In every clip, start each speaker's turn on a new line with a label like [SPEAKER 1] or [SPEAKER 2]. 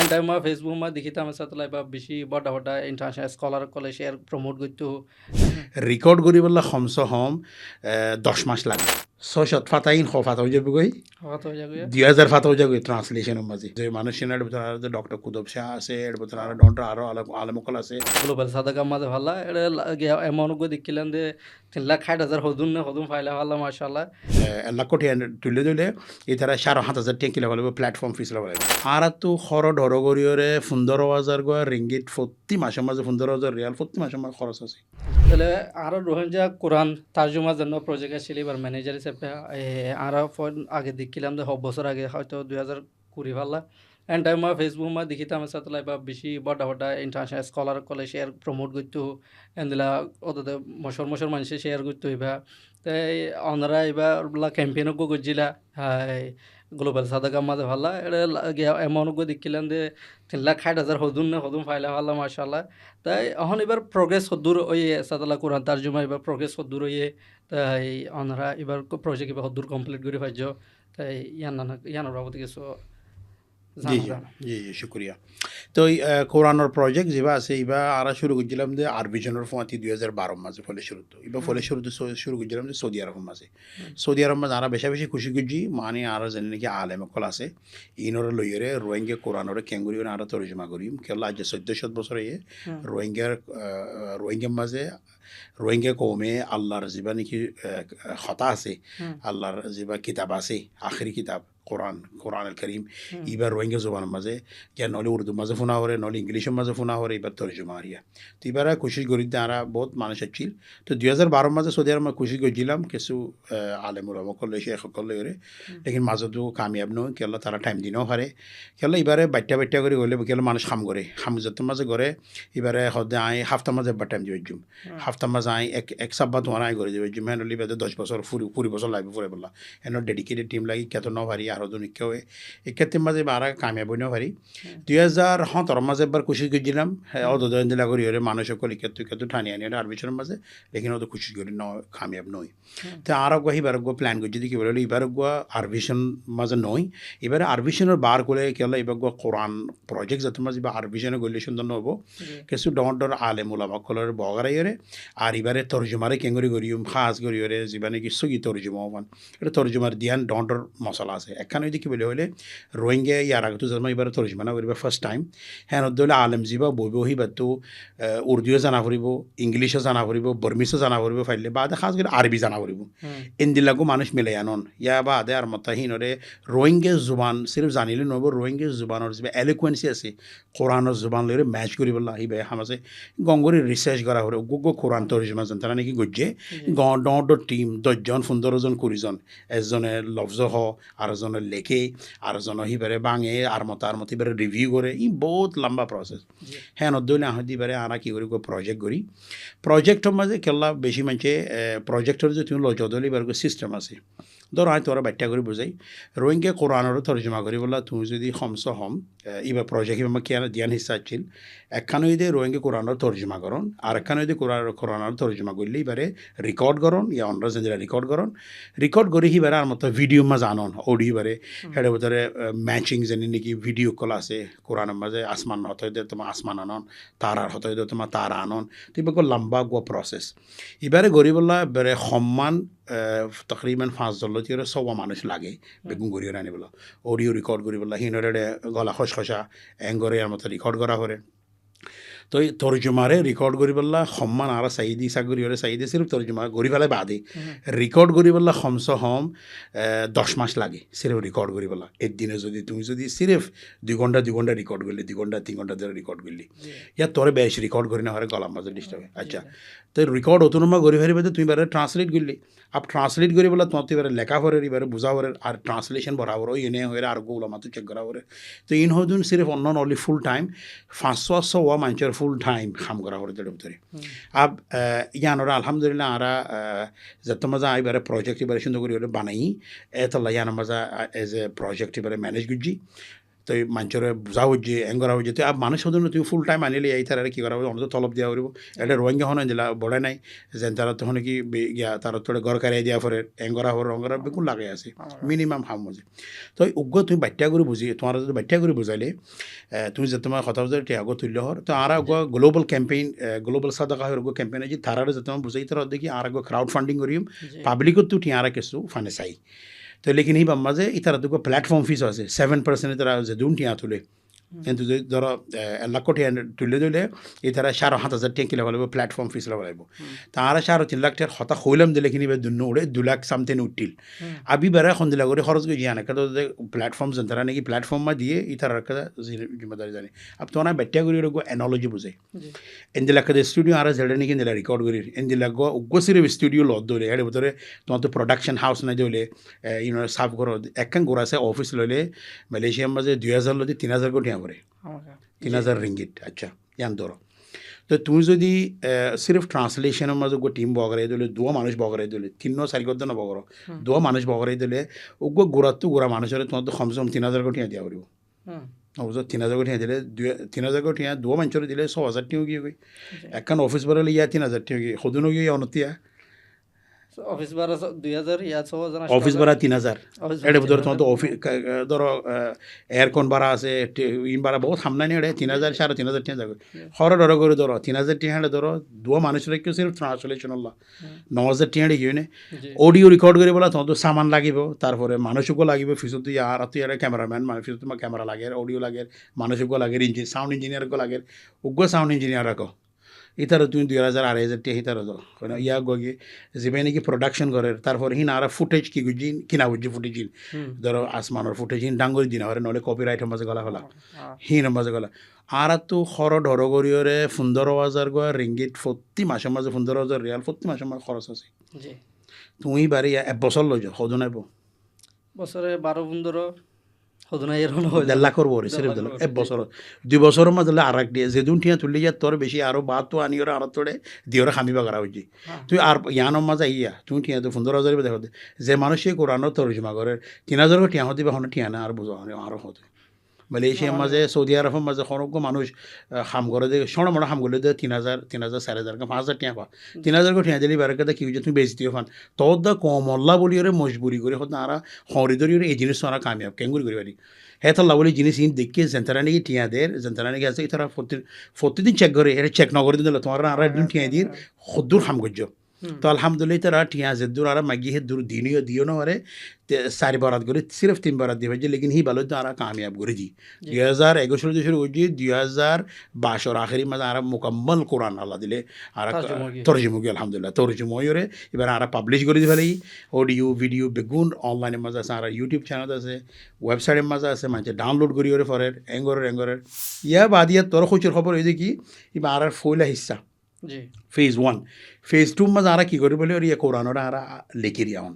[SPEAKER 1] N time মই Facebook মই দেখিতাম সাতলাই বা বেশি বড় বড় ইন্টারন্যাশনাল স্কলার কলে শেয়ার প্রমোট করতো।
[SPEAKER 2] রেকর্ড করিবলে কমসে কম 10 মাস লাগে। 600 ফাতাইন ফাতাও যাবগৈ
[SPEAKER 1] হওয়া তো যাবে
[SPEAKER 2] 2000 ফাতাও যাবগৈ ট্রান্সলেশনের মাঝে যে মানুষ সিনার ভিতর আর ডক্টর কুতুব শাহ আছে এর ভিতর আর ডক্টর আরো আলমকল আছে
[SPEAKER 1] গ্লোবাল সাদাকা মাঝে ভালা এটা এমন গো দেখিলাম যে 3,60,000 হদুন না হদুন ফাইলা ভালা মাশাআল্লাহ।
[SPEAKER 2] এলা কোটি তুলে দিলে এই তারা 7,500 টাকা কিলো বলবে প্ল্যাটফর্ম ফিস লাগবে আর তো খর ধরগরিয়রে 15,000 গো রিঙ্গিট প্রতি মাসে মাঝে 15,000 রিয়াল প্রতি মাসে মাঝে খরচ আছে।
[SPEAKER 1] তাহলে আরো রোহিঙ্গা কোরআন তার্জুমার জন্য প্রজেক্ট আসছিল এবার ম্যানেজার হিসেবে আরো আগে দেখিলাম যে বছর আগে হয়তো 2020 ভালা এন টাইম মই ফেসবুক মই দেখিতাম সাতলাই বা বেশি বড় বড় ইন্টারন্যাশনাল স্কলার কলে শেয়ার প্রমোট করতো এনদিলা ওদের মশর মশর মানুষে শেয়ার করতো এবা তাই ওনারা এবার ক্যাম্পেইনও করছিলা গ্লোবাল সাদাকা মাঝে ভালা এটা এমন গো দেখিলাম যে 3,60,000 হদুন না হদুন ফাইলা ভালা মাশাআল্লাহ। তাই এখন এবার প্রোগ্রেস হদ্দুর ওই সাতালা কোরআন তার্জুমা এবার প্রোগ্রেস হদ্দুর হইয়ে তাই ওনারা এবার প্রজেক্ট এবার হদ্দুর কমপ্লিট করে পাইছ তাই ইয়ানোর বাবদ কিছু
[SPEAKER 2] জি জি জি জি শুক্রিয়া তো এই কোরআনের প্রজেক্ট যেবা আছে এবার আরা শুরু করছিলাম যে আরবিজনের ফোঁয়াতি 2012 মাসে ফলে শুরু তো এবার ফলে শুরু করছিলাম যে সৌদি আরব মাসে সৌদি আরব মাঝে আরা বেশি বেশি খুশি করছি মানে আরা জানি নাকি আলেমকল আছে ইনরে লইরে রোহিঙ্গা কোরআনরে কেঙ্গুরি আরা তর্জমা করি কেলা আজ 1400 বছর ইয়ে রোহিঙ্গার মাঝে রোহিঙ্গা কৌমে আল্লাহর যেবা নাকি হতা আছে আল্লাহর যেবা কিতাব আছে আখেরি কিতাব কোরআন করিম এবার রোহিঙ্গা জবানের মাঝে যে নলে উর্দু মাঝে ফোনা হরে নলে ইংলিশের মাঝে ফোনা হরে এবার তর্জমা হারিয়া তো এবার কোশিশ করি আরা বহুত মানুষ আসছিল তো 2012 মাঝে সৌদি আরব কোশিশ করছিলাম কিছু আলেমুর করলে শেখ করলে ওরে লেকিন মাঝতো কামিয়াব নয় কেলা তারা টাইম দিনও হারে কেলা এবারে বাট্টা করে গেলে কেলা মানুষ খাম করে খাম যত মাঝে করে এবারে সদায় আই হাফতা মাঝে এবার টাইম দিয়ে জুম হাফতা মাঝে আই এক সাব্বা তোমার আই করে যাবে জুম হ্যাঁ নলি 10 বছর 20 বছর লাগবে পরে বললা এন ডেডিকেটেড টিম লাগি কেত ন ভারি আরো জন কেউ এক্ষেত্রে মাঝে বারা কামিয়াব ন ভারি 2017 মাঝে একবার কোশিশ করছিলাম অদোদন দিলা করি ওরে মানুষ সকল কেত ঠানি আনি আরবিশনের মাঝে লেকিন অত কোশিশ করি ন কামিয়াব নয় তো আরো এবার প্ল্যান করছি কি বলে এবার আরবিশন মাঝে নয় এবারে আরবিশনের বার করে কেলা এবার কোরআন প্রজেক্ট যাতে মাঝে বা আরবিশনে গলি সুন্দর নহব কিছু ডর আলেম ওলামা কলর বগারাই ওরে আর এবারে তর্জমারে কেঙ্গুরি করিম খাস করি ওরে যা নাকি সগি তর্জমা হবান এটা তর্জমার দিয়ান ডর মশলা আছে একখানে যদি কি বলে হলে রোহিঙ্গা ইয়ার আগে তো জন্ম এবার তর্জমা না করিবা ফার্স্ট টাইম হ্যাঁ নদলে আলেম যাবা বহি বাতো উর্দুও জানা ফুরিব ইংলিশও জানা ফুরিব বর্মিসও জানা ফুরিব ফাইলে বা খাস করে আরবি জানা ফুরিব এন্দিলাগো মানুষ মিলে আনন ইয়া বা আদে আর মতাহীনরে রোহিঙ্গা জুবান সির্ফ জানিলে নহব রোহিঙ্গা জুবানের যে এলিকুয়েন্সি আছে কোরআনের জুবান লইরে ম্যাচ করিব আহিবে হামাজে গঙ্গরি রিসার্চ করা হরে গো কোরআন তর্জমা জান তারা নাকি গজ্জে ডর টিম 10জন 15জন 20জন এজনে লফজ হ আর এজনে লেখে আর এজন হিবারে বাঙে আর মতো এবারে রিভিউ করে ই বহুত লম্বা প্রসেস হ্যাঁ নদলে আহ দিবারে আরা কি করি প্রজেক্ট করি প্রজেক্টর মাঝে কেলা বেশি মানুষে প্রজেক্টর যে তুমি লজদলি এবার সিস্টেম আছে ধরো আমি তোরা বাট্টা করে বুঝাই রোহিঙ্গা কোরআনেরও তর্জমা করি বলা তুমি যদি হমস হম এবার প্রজেক্ট এবার কি জ্ঞান হিসা আছিল একখানে যদি রোহিঙ্গা কোরআনের তর্জমা করন আর একখানে যদি কোরআনের তর্জমা করলে এবারে রেকর্ড করন ইয়া অনরা যেটা রেকর্ড করে এবারে আর মতো ভিডিও মাঝে আনন অডিও এবারে হেঁটে ভিতরে ম্যাচিং জানি নাকি ভিডিও কল আছে কোরআনের মাঝে আসমান হতে তোমার আসমান আনন তারার হতে তোমার তারা আনন তো এবার লম্বা গোয়া প্রসেস এবারে গরিবল্লা এবারে সম্মান তকরিবান 5 জন সব মানুষ লাগে বেগুন গড়িয়ে আনিবলা অডিও রেকর্ড করিবলা হিনরে গলা খসখসা এঙ্গরে আর মতো রেকর্ড করা করে তো এই তর্জমারে রেকর্ড করি বললা সম্মান আর চাহিদি চাকরি হলে চাহিদি সির্ফ তর্জমা করি ফেলে বাদে রেকর্ড করি বললা কমস কম 10 মাস লাগে সির্ফ রেকর্ড করি বললা একদিনে যদি তুমি যদি সির্ফ 2 ঘন্টা রেকর্ড করলি 2 ঘন্টা 3 ঘন্টা ধরে রেকর্ড করলি ইয়ার তোরে বেশ রেকর্ড করি না হরে গলাম মাঝে ডিস্টার্ব আচ্ছা তো রেকর্ড অতনুমা করি ফেরি বাদে তুমি এবারে ট্রান্সলেট করলি আপ ট্রান্সলেট করি বলা তোমার তো এবারে লেখা করে এবারে বোঝা করে আর ট্রান্সলেশন বরাবর এনে হয়ে আর গোলা মাত্র চেক করা করে তো ইন হদুন সির্ফ অন্য অনলি ফুল টাইম 500 ওয়া মানুষের ফুল টাইম কাম করা করে দেড় ভিতরে আব ইয়ানোরা আলহামদুলিল্লাহ আরা যত মজা এবারে প্রজেক্ট এবারে সুন্দর করে বানাই এতলা ইয়ানো মজা এজ এ প্রজেক্ট এবারে ম্যানেজ করছি তো মানুষের বোঝা হচ্ছে এঙ্গরা হচ্ছে তো মানুষ সাধারণত তুমি ফুল টাইম আনিলে এই তারা কি করা হবে অন্তত তলব দেওয়া হইব এটা রোহিঙ্গা হন দিলা বড়ে নাই যেন তারা তখন কি গিয়া তারা তোলে ঘর কারিয়ে দিয়া ফরে এঙ্গরা হর রঙরা বেগুন লাগাই আছে মিনিমাম হাম মজে তো উগ্র তুমি বাট্যা করে বুঝি তোমার যদি বাট্যা করে বুঝাইলে তুমি যে তোমার কথা বুঝাই টিয়া তুল্য হর তো আর গ্লোবাল ক্যাম্পেইন গ্লোবাল সাদাকা হর ক্যাম্পেইন আছে তারা যে তোমার বুঝাই তারা দেখি আর ক্রাউড ফান্ডিং করিম পাবলিকত তো টিয়া কিছু ফানে চাই তো লেকিন এই বাম্মা যে ইতারা তো প্ল্যাটফর্ম ফিস আছে 7% তারা যে দুন টিয়া তুলে কিন্তু যদি ধরো 1 লাখ টিয়া তুলে দিলে এই তারা 7,500 টিয়া কিলো লাগবে প্ল্যাটফর্ম ফিস লাগব তারা 3.5 লাখ টিয়ার হতা হইলাম দিলে কিনি দুন্ন উড়ে 2 লাখ সামথিং উঠিল আবি বেড়া এখন দিলা করে খরচ গিয়ে জানে কারণ প্ল্যাটফর্ম যেন তারা নাকি প্ল্যাটফর্ম মা দিয়ে ইতারা জিম্মেদারি জানে আব তো না বেটিয়া করে এনোলজি বুঝে এন্দিলাক স্টুডিও আর জেডে নাকি দিলা রেকর্ড করি এন্দিলাক উগ্র সিরিপ স্টুডিও লদ ধরে এর ভিতরে তোমার তো প্রোডাকশন হাউস না দিলে সাফ করো একখান গোড়াছে অফিস লইলে মালয়েশিয়ার মাঝে 2,000 লদি 3,000 কোটি করে 3,000 রিঙ্গিট আচ্ছা ইয়ান ধরো তো তুমি যদি সিরিফ ট্রান্সলেশনের মাঝে টিম বগরাই দিলে 2 মানুষ বগরাই দিলে 3-4 গদ্দ না বগর 2 মানুষ বগরাই দিলে উগ্র গোড়াত তো গোড়া মানুষের তোমার তো কমসে কম 3,000 কোটি দিয়া পারিব অবশ্য 3,000 কোটি দিলে 3,000 কোটি 2 মানুষের দিলে 6,000 টিও গিয়ে গই একখান অফিস বাড়ালে ইয়া 3,000 টিও গিয়ে সদুনো গিয়ে অনতিয়া
[SPEAKER 1] অফিস ভাড়া 2,000 ইয়া 6,000
[SPEAKER 2] অফিস ভাড়া 3,000 এর ভিতরে তোমার তো অফিস ধরো এয়ারকন ভাড়া আছে ইন ভাড়া বহুত সামনে নিয়ে 3,000 3,500 টিয়া যাবে হরে ডর করে ধরো 3,000 টিয়া হেঁটে ধরো 2 মানুষের কেউ সির্ফ ট্রান্সলেশন হল্লা 9,000 টিয়া গিয়ে নে অডিও রেকর্ড করে বলা তোমার তো সামান লাগিব তারপরে মানুষও লাগিব ফিসত তুই আর তুই আর ক্যামেরাম্যান মানে ফিসত তোমার ক্যামেরা লাগে অডিও লাগে মানুষও লাগে সাউন্ড ইঞ্জিনিয়ারকে লাগে উগ্র সাউন্ড ইঞ্জিনিয়ার রাখো ইতারও তুমি 2,000 2,500 টিয়া হিতারও দাও ইয়া গিয়ে যেবে নাকি প্রোডাকশন করে তারপরে হিন আর ফুটেজ কি গুজি কিনা বুঝি ফুটেজ ধরো আসমানের ফুটেজ হিন ডাঙ্গরি দিন হরে নহলে কপিরাইটের মাঝে গলা হলা হিনের মাঝে গলা আর তো খর ঢরগরিয়রে 15,000 গা রিঙ্গিট প্রতি মাসের মাঝে 15,000 রিয়াল প্রতি মাসের মাঝে খরচ আছে তুমি বাড়ি 1 বছর লই যাও সদু নাইব
[SPEAKER 1] বছরে 12-15 সদুনা এর হলো
[SPEAKER 2] 1.5 লাখ করবো রে সিরিফ 1 বছর 2 বছরের মাঝে আর এক দিয়ে যেদিন টিয়া তুললি যা তোর বেশি আরো বাদ তো আনি ওরা আর তোরে দিওরে খামিবা করা হয়েছি তুই আর ইয়ানোর মাঝে ইয়া তুমি টিয়া তো 15,000 দেখো যে মানুষে কোরআনও তর্জমা করে 3,000 টিয়া হতে এখন টিয়া না আর বুঝো আরো হতে মালয়েশিয়ার মাঝে সৌদি আরবের মাঝে সনজ্ঞ মানুষ হাম করে দিয়ে সোনা মোটা হাম করলে 3,000 4,000 5,000 টিয়া পা 3,000 টিয়া দিলি বেড়ে কি হয়েছে তুমি বেশি দিও ফান তোর দা কমল্লা বলি ওরে মজবুরি করে হতো আর হরি ধরি এই জিনিস ওরা কামিয়াব কেঙ্গুরি করে পারি হ্যাঁ তাল্লা বলি জিনিস ইন দেখিয়ে জেন্তারা নাকি টিয়া দের জেন্তারা নাকি আছে তারা প্রতিদিন চেক করে এটা চেক নগরে দিলে তোমার আর একদিন টিয়া দিয়ে সদ্দূর হাম করছ তো আলহামদুলিল্লাহ তারা টিয়া যেদূর আর মাগি হে দূর দিনও দিও না মারে 4 বারাত করে সির্ফ 3 বারাত দিয়ে যে লেকিন হি ভালো তো আর কামিয়াব করে জি 2021 শুরু করছি 2022 আখেরি মাঝে আর মোকাম্মল কোরআন আল্লাহ দিলে আর তর্জমা কি আলহামদুলিল্লাহ তর্জমা হয়ে এবার আর পাবলিশ করে দিয়ে ফেলি অডিও ভিডিও বেগুন অনলাইনের মাঝে আছে আর ইউটিউব চ্যানেল আছে ওয়েবসাইটের মাঝে আছে মানুষ ডাউনলোড করি ওরে ফরের এঙ্গরের ইয়া বাদিয়া তোর খুচুর খবর হয়ে যে কি এবার আর ফইলা হিসা phase 1 phase 2 মাঝে আর কি করি বলে ওর ইয়ে কোরআনরা আর লিখি দিয়া হন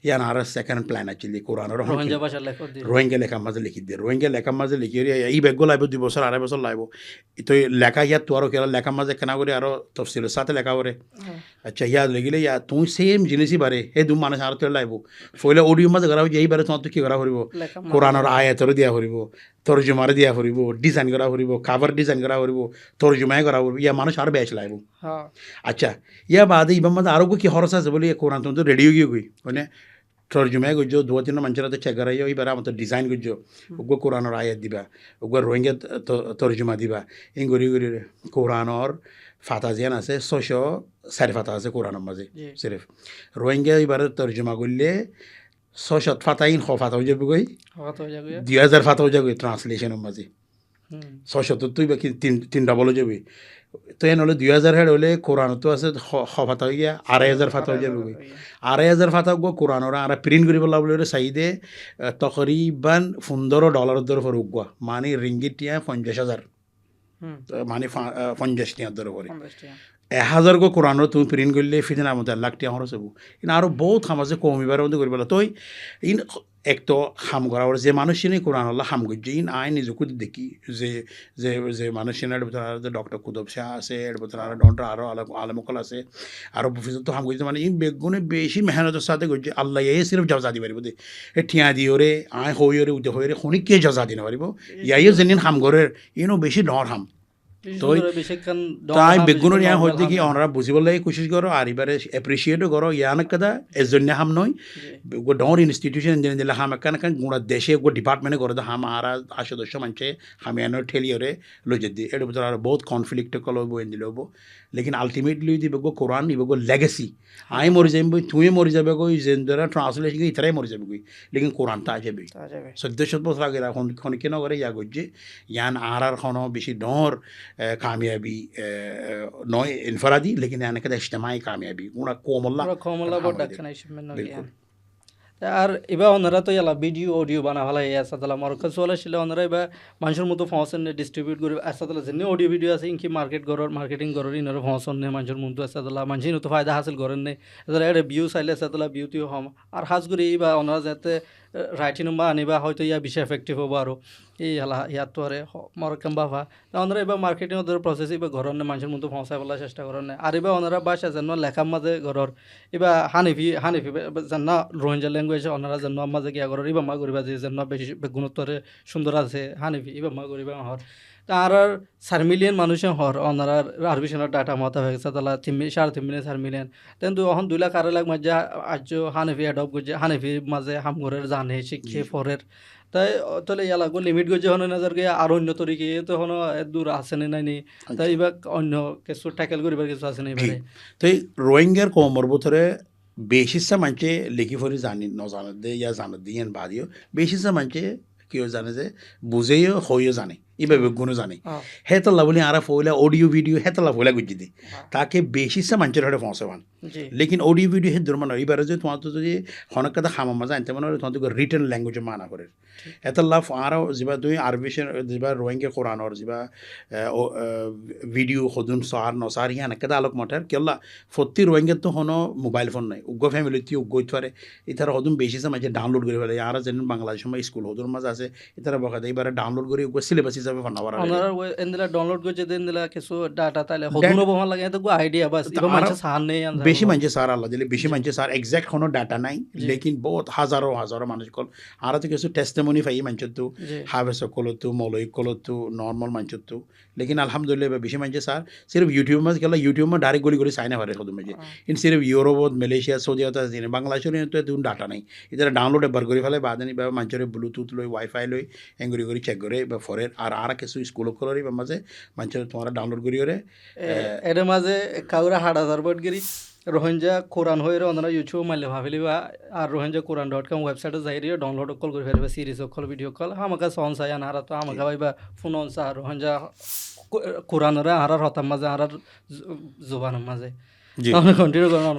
[SPEAKER 2] ইয়ান আর সেকেন্ড প্ল্যান আছে কোরআনরা রোহিঙ্গা লেখা মাঝে লিখি দিয়ে রোহিঙ্গা লেখা মাঝে লিখি এই ব্যাগ লাইব 2 বছর 2.5 বছর লাইব তো লেখা ইয়াত তো আরো কেলা লেখা মাঝে কেনা করে আরো তফসিলের সাথে লেখা করে আচ্ছা ইয়া লিখিলে ইয়া তুই সেম জিনিসই বারে এই 2 মানুষ আর তো লাইব ফলে অডিও মাঝে করা হইছে এইবারে তোমার তো কি করা করিব কোরআনের আয়াতর দিয়া করিব তর্জমার দিয়া করিব ডিজাইন করা করিব কাভার ডিজাইন করা করিব তর্জমায় করা করিব ইয়া মানুষ আর বেশ লাইব আচ্ছা ইয়া বাদে ইবার মধ্যে আরো কি খরচ আছে বলে কোরআন তুমি তো রেডিও গিয়ে গই মানে তর্জমায় করছো 2-3 মানুষের চেক করাই এবার আমার ডিজাইন করছো ওগুলো কোরআনের আয়াত দিবা ওগুলো রোহিঙ্গা তর্জমা দিবা এই গড়ি গড়ি কোরআনের ফাতা যেন আছে 600 ফাতা আছে কোরআনের মাঝে সিরিফ রোহিঙ্গা এবার তর্জমা করলে 600 ফাতা ইন ফাতা হয়ে যাবে গই 2,000 ফাতা হয়ে যাবে ট্রান্সলেশনের মাঝে 600 তুই বাকি 3 ডাবল হয়ে যাবে তো এন হলে 2,000 হেড হলে কোরআন তো আছে ফাতা হয়ে গিয়া 2,500 ফাতা হয়ে যাবে 2,500 ফাতা গো কোরআন ওরা আর প্রিন্ট করি বলা বলে চাইদে তকরিবান $15 দর ফর উগুয়া মানে রিঙ্গিট টিয়া 50,000 মানে 50 টিয়া দর করে 1,000 গো কোরআন তুমি প্রিন্ট করলে ফিদিন আমাদের 1 লাখ টিয়া খরচ হবো কিন্তু আরও বহুত খাম আছে কমিবার মধ্যে করি বলা তো ইন এক তো হাম করা ওর যে মানুষজনই কোরআন আল্লাহ হাম করছে ইন আই নিজকে দেখি যে যে যে মানুষজনের ভিতরে আর ডক্টর কুতুব শাহ আছে এর ভিতরে আরো ডক্টর আরো আলমকল আছে আরো প্রফেসর তো হাম করছে মানে ইন বেগুনে বেশি মেহনতের সাথে করছে আল্লাহ এই সির্ফ জজা দি পারিব দে এ ঠিয়া দি ওরে আই হই ওরে উঠে হই রে খনি কে জজা দি না পারিব ইয়াইও যেদিন হাম করে ইনো বেশি ডর হাম তো তাই বেগুনের ইয়া হইতে কি ওনারা বুঝিবলে কোশিশ করো আর এবারে এপ্রিসিয়েটও করো ইয়ান কাদা এর জন্য হাম নয় ডর ইনস্টিটিউশন জেনে দিলে হাম একান একান গুণা দেশে ডিপার্টমেন্টে করে হাম আর সদস্য মানছে হাম এনো ঠেলিওরে লজে দি এর ভিতরে আর বহুত কনফ্লিক্ট কল হবো এন দিলে হবো লেকিন আলটিমেটলি দিবে কোরআন দিবে লেগেসি আই মরি যাইব তুই মরি যাবে গই যেন দ্বারা ট্রান্সলেশন ইতারাই মরি যাবে গই লেকিন কোরআনটা যাবে 1400 বছর আগে এখন কেন করে ইয়া করছে ইয়ান আর কোনো বেশি ডর कामयाबी नॉय इनफरादी लेकिन यानी कि इज्तिमाई कामयाबी उना कोमल्ला
[SPEAKER 1] बहुत दक्षिण एशिया में बिल्कुल আর এবার ওনারা তো ইয়ালা ভিডিও অডিও বানা ভালো আসাদালা মরকাজ ওলা ছিল ওনারা এবার মানুষের মতো ফসন ডিস্ট্রিবিউট করে আসাদালা যেন অডিও ভিডিও আছে ইনকি মার্কেটিং গরর ইনার ফসন নে মানুষের মতো আসাদালা মানুষের তো ফায়দা হাসিল করেন নে এর ভিউ চাইলে আসাদালা বিউটিও হম আর হাজ করে এইবার ওনারা যাতে রাইটিং বা আনিবা হয়তো ইয়া বেশি এফেক্টিভ হবো আরও এই হালা ইয়াত তো আরে মরকাম বাফা ওনারা এবার মার্কেটিং ওদের প্রসেস এবার ঘরের মানুষের মতো ফসাই বলার চেষ্টা করেন আর এবার ওনারা বাসা যেন লেখার মাঝে ঘরের এবার হানিফি যেন রোহিঙ্গা ল্যাঙ্গুয়েজ ওনারা যেন মাঝে গিয়া ঘরের এবার মা করিবা যে যেন বেশি গুণত্বরে সুন্দর আছে হানিফি এবার মা করিবা হর আর 4 মিলিয়ন মানুষের হর ওনারা আরবি সেনার ডাটা মতা হয়ে গেছে তাহলে 3.5 মিলিয়ন 4 মিলিয়ন কিন্তু এখন 2 লাখ 2.5 লাখ মাঝে আজ হানিফি অ্যাডপ্ট করছে হানিফির মাঝে হামগরের জানে শিক্ষে ফরের তাই তাহলে ইয়ালা লিমিট গজে হন নজর গিয়ে আর অন্য তরিকে তো হন দূর আছে নাই নি তাই এবার অন্য কিছু ট্যাকেল করিবার কিছু আছে নাই ভাই
[SPEAKER 2] তাই রোহিঙ্গার কমর বছরে বেশিসা মানছে লেখি ফরি জানি ন জানে দে ইয়া জানে দিয়েন বাদিও বেশিসা মানছে কেউ জানে যে বুঝেও হইও জানে এভাবে গুণ জানে হেতলা বলি আর ফইলা অডিও ভিডিও হেতলা ফইলা গুজি দি তাকে বেশিসা মানছে হরে ফসবান লেকিন অডিও ভিডিও হে দুর্মান এবারে যে তোমার তো যদি হনক কথা খামা মাজা আনতে মানে তোমার রিটেন ল্যাঙ্গুয়েজ মানা করে হেতলা আর যা তুই আরবি যা রোহিঙ্গা কোরআনর যা ভিডিও হদুন সার নসার ইয়ান কেদা আলোক মঠার কেলা ফত্তি রোহিঙ্গা তো হনো মোবাইল ফোন নাই উগ্র ফ্যামিলি তুই উগ্র ইতরে ইতারা হদুন বেশিসা মাঝে ডাউনলোড করে ফেলে আর যেন বাংলাদেশ সময় স্কুল হদুন মাঝে আছে ইতারা বকা দেয় এবারে ডাউনলোড করে উগ্র সিলেবাস হিসাবে ফান্নাবার
[SPEAKER 1] ওনারা এন্দিলা ডাউনলোড করে দেন দিলা কিছু ডাটা তাইলে হদুন বহন লাগে তো আইডিয়া বাস ইবা মাঝে সার নেই
[SPEAKER 2] বেশি মানছে সার আল্লাহ দিলে বেশি মানছে সার এক্সাক্ট কোনো ডাটা নাই লেকিন বহুত হাজারো মানুষ কল আর তো কিছু টেস্টিমনি পাই মানছে তো হাবেস কলতো মলই কলতো নর্মাল মানছে তো লেকিন আলহামদুলিল্লাহ বেশি মানছে সার সির্ফ ইউটিউব में কেলা ইউটিউব में ডাইরেক্ট গলি করে সাইনা পারে কত মাঝে ইন সির্ফ ইউরোপ মালয়েশিয়া সৌদি আরব আছে বাংলাদেশের তো এত ডাটা নাই এটা ডাউনলোড একবার করে ফেলে বাদেনি বা মানচরে ব্লুটুথ লই ওয়াইফাই লই এঙ্গুরি করে চেক করে বা ফরের আর কিছু স্কুল করি বা মাঝে মানচরে তোমার ডাউনলোড করি রে
[SPEAKER 1] এর মাঝে কাউরা 8000 বট গরি রোহিঙ্গা কোরআন হয়ে ওনারা ইউটিউব মারলে ভাবিলিবা আর rohingya.com ওয়েবসাইটে যাই ডাউনলোড কল করে ফেলবে সিরিজ কল ভিডিও কল আমাকে সন চাই আর তো আমাকে ভাইবা ফোন অন চা রোহিঙ্গা কোরআনরে আর হতাম মাঝে আর জুবানের মাঝে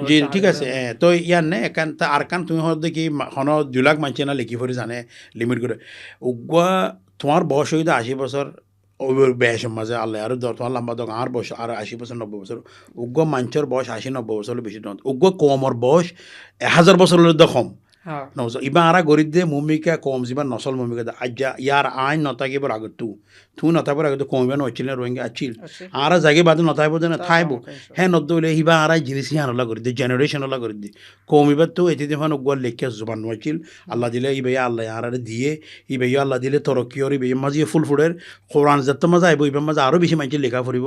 [SPEAKER 2] জি ঠিক আছে তো ইয়ার নে একান তা আর কান তুমি হদ কি হন 2 লাখ মানছে না লিখি ফরি জানে লিমিট করে উগুয়া তোমার বয়স হইতে 80 বছর ওই বয়স মাঝে আল্লাহ আর তোমার লম্বা তো আর বয়স আর 80 বছর 90 বছর উগ্র মাঞ্চর বয়স 80-90 বছর বেশি উগ্র কমর বয়স 1000 বছর কম ইবা আরা গরিব দে মুমিকা কম যা নসল মুমিকা আজ্জা ইয়ার আইন নতাকিবার আগত তুই নতাবার আগত কমিবা নছিল রোহিঙ্গা আছিল আর জাগে বাদে নতাইব না থাইব হ্যাঁ নদলে হিবা আর জিনিস আনলা করে দি জেনারেশন আলা করে দি কমিবার তো এতে দেখুন গোয়াল লেখা জবান নছিল আল্লাহ দিলে ইবাইয়া আল্লাহ আর দিয়ে ইবাইয়া আল্লাহ দিলে তরক্কি আর ইবাইয়া মাঝে ফুল ফুডের কোরআন যত মজা আইব ইবার মাঝে আরও বেশি মানুষ লেখা ফুরিব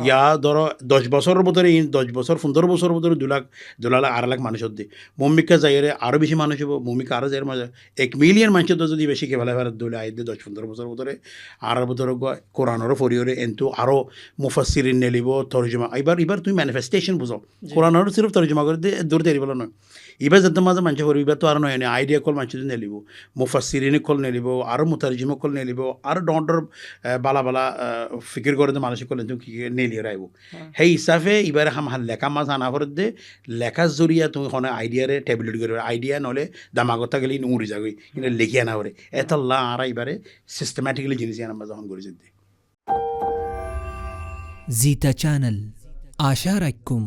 [SPEAKER 2] ইয়া ধরো 10 বছরের ভিতরে 10 বছর 15 বছরের ভিতরে 2 লাখ 2 লাখ 2.5 লাখ মানুষ দি মুমিকা যাইরে আরও বেশি মানুষ ভূমিকা আরও যার মাঝে 1 মিলিয়ন মানুষ তো যদি বেশি কেবল ফেরত দলে আইতে 10-15 বছর ভিতরে আর ভিতরে কোরআনেরও ফরিয়রে এন্তু আরও মুফাসসিরিন নেলিব তরজমা এবার তুমি ম্যানিফেস্টেশন বুঝো কোরআনেরও সির্ফ তরজমা করে দিয়ে দূর দেরি বলো নয় এবার যাতে মাঝে মানুষ ফরি এবার তো আর নয় আইডিয়া কল মানুষ নেলিব মুফাসসিরিন কল নেলিব আরও মুতারজিম কল নেলিব আরও ডর বালা বালা ফিকির করে তো মানুষ কল কি নেলিয়ে রাইব সেই হিসাবে এবার হাম লেখা মাছ আনা ফরত দে লেখার জরিয়া তুমি কোনো আইডিয়ারে ট্যাবলেট করবে আইডিয়া নহলে দামাগত গেলে উড়ি যাবে কিন্তু লিখিয়া না করে এত লা আর এবারে সিস্টেম্যাটিক্যালি জিনিস আমরা যখন করেছি
[SPEAKER 3] زيتا channel آشارككم